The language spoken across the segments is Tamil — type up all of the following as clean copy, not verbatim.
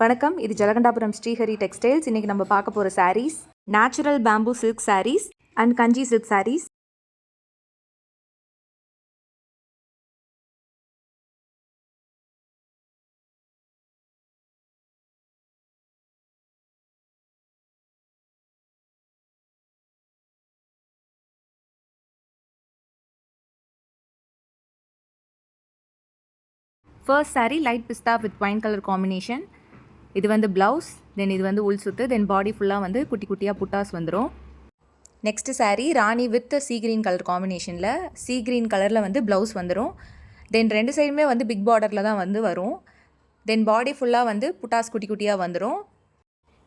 வணக்கம், இது ஜலகண்டாபுரம் ஸ்ரீஹரி டெக்ஸ்டைல்ஸ். இன்றைக்கி நம்ம பார்க்க போகிற sarees natural bamboo silk sarees and Kanchi silk sarees. First saree light pista with wine colour combination. இது வந்து ப்ளவுஸ், தென் இது வந்து உள் சுத்து, தென் பாடி ஃபுல்லாக வந்து குட்டி குட்டியாக புட்டாஸ் வந்துடும். Next sari rani with sea green colour காம்பினேஷனில் சீ கிரீன் கலரில் வந்து ப்ளவுஸ் வந்துடும். தென் ரெண்டு சைடுமே வந்து பிக் பார்டரில் தான் வந்து வரும். தென் பாடி ஃபுல்லாக வந்து புட்டாஸ் குட்டி குட்டியாக வந்துடும்.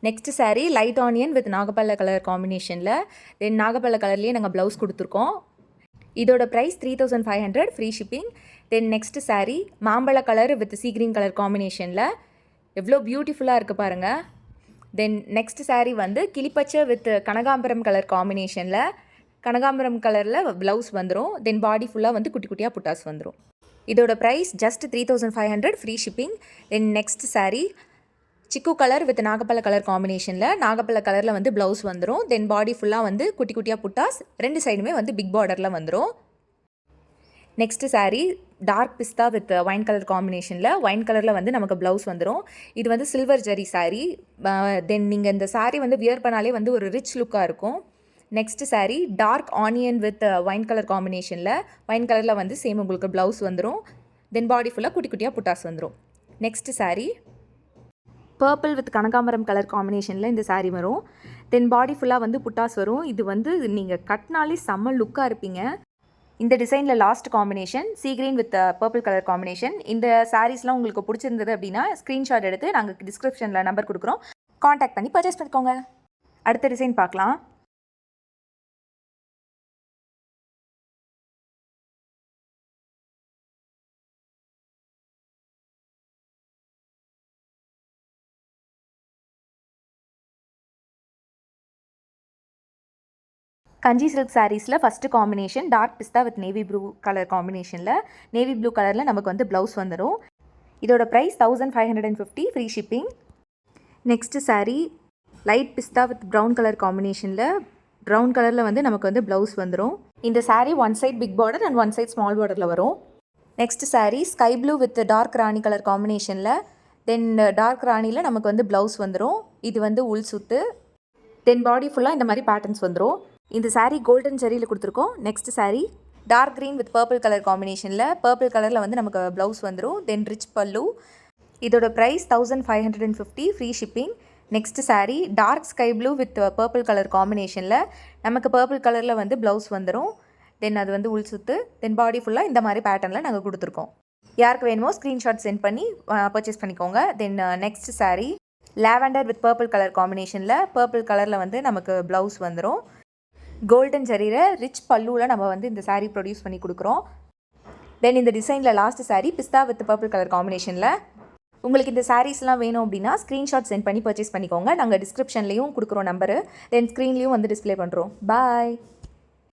Next saree light onion with நாகப்பழ கலர் காம்பினேஷனில், தென் நாகப்பழ கலர்லேயே நாங்கள் ப்ளவுஸ் கொடுத்துருக்கோம். இதோட price 3500 free shipping. Then next saree மாம்பழ colour with sea green colour காம்பினேஷனில் எவ்வளோ பியூட்டிஃபுல்லாக இருக்குது பாருங்கள். தென் நெக்ஸ்ட் சாரீ வந்து கிளிப்பச்சை வித் கனகாம்பரம் கலர் காம்பினேஷனில், கனகாம்பரம் கலரில் ப்ளவுஸ் வந்துடும். தென் பாடி ஃபுல்லாக வந்து குட்டி குட்டியாக புட்டாஸ் வந்துடும். இதோட price just 3500 free shipping. Then next sari chikoo colour with நாகப்பழ கலர் காம்பினேஷனில், நாகப்பழ கலரில் வந்து ப்ளவுஸ் வந்துடும். தென் பாடி ஃபுல்லாக வந்து குட்டி குட்டியாக புட்டாஸ், ரெண்டு சைடுமே வந்து பிக் பார்டரில் வந்துடும். Next sari dark pista with wine colour காம்பினேஷனில், வைன் கலரில் வந்து நமக்கு ப்ளவுஸ் வந்துடும். இது வந்து சில்வர் ஜரி சாரீ. தென் நீங்கள் இந்த சாரீ வந்து வியர் பண்ணாலே வந்து ஒரு ரிச் லுக்காக இருக்கும். Next sari dark onion with wine colour காம்பினேஷனில், வைன் கலரில் வந்து சேம் உங்களுக்கு ப்ளவுஸ் வந்துடும். தென் பாடி ஃபுல்லாக குட்டி குட்டியாக புட்டாஸ் வந்துடும். நெக்ஸ்ட் சாரீ பர்பிள் வித் கனகாம்பரம் கலர் காம்பினேஷனில் இந்த சாரீ வரும். தென் பாடி ஃபுல்லாக வந்து புட்டாஸ் வரும். இது வந்து நீங்கள் கட்டினாலே செம்ம லுக்காக இருப்பீங்க. இந்த டிசைனில் last combination sea green with purple colour combination. இந்த சாரீஸ்லாம் உங்களுக்கு பிடிச்சிருந்தது அப்படின்னா ஸ்க்ரீன்ஷாட் எடுத்து நாங்கள் டிஸ்கிரிப்ஷனில் நம்பர் கொடுக்குறோம், காண்டாக்ட் பண்ணி பர்ச்சேஸ் பண்ணிக்கோங்க. அடுத்த டிசைன் பார்க்கலாம். கஞ்சி சில்க் சாரீஸில் first combination dark pista with navy blue colour காம்பினேஷனில், நேவி ப்ளூ கலரில் நமக்கு வந்து ப்ளவுஸ் வந்துடும். இதோட price 1550 free shipping. Next sari light pista with brown colour காம்பினேஷனில், ப்ரௌன் கலரில் வந்து நமக்கு வந்து ப்ளவுஸ் வந்துடும். இந்த sari one side big border and one side small பார்டரில் வரும். Next sari sky blue with dark rani colour காம்பினேஷனில், தென் டார்க் ராணியில் நமக்கு வந்து ப்ளவுஸ் வந்துடும். இது வந்து உள் சுத்து, தென் பாடி ஃபுல்லாக இந்த மாதிரி பேட்டர்ன்ஸ் வந்துடும். இந்த சாரீ கோல்டன் ஜரியில் கொடுத்துருக்கோம். Next sari dark green with purple colour காம்பினேஷனில், பர்பிள் கலரில் வந்து நமக்கு ப்ளவுஸ் வந்துடும். Then rich pallu. இதோட price 1550 free shipping. Next sari dark sky blue with purple colour காம்பினேஷனில், நமக்கு பர்பிள் கலரில் வந்து ப்ளவுஸ் வந்துடும். தென் அது வந்து உள் சுத்து, தென் பாடி ஃபுல்லாக இந்த மாதிரி பேட்டர்னில் நாங்கள் கொடுத்துருக்கோம். யாருக்கு வேணுமோ ஸ்க்ரீன்ஷாட் சென்ட் பண்ணி பர்ச்சேஸ் பண்ணிக்கோங்க. தென் next sari lavender with purple colour காம்பினேஷனில், பர்பிள் கலரில் வந்து நமக்கு ப்ளவுஸ் வந்துடும். கோல்டன் ஜரியில் ரிச் பல்லுவில் நம்ம வந்து இந்த சாரீ ப்ரொடியூஸ் பண்ணி கொடுக்குறோம். தென் இந்த டிசைனில் last sari pista with purple colour காம்பினேஷனில். உங்களுக்கு இந்த சாரீஸ்லாம் வேணும் அப்படின்னா ஸ்க்ரீன்ஷாட் சென்ட் பண்ணி பர்ச்சேஸ் பண்ணிக்கோங்க. நாங்கள் டிஸ்கிரிப்ஷன்லேயும் கொடுக்குறோம் நம்பரு, தென் ஸ்க்ரீன்லேயும் வந்து டிஸ்பிளே பண்ணுறோம். பாய்.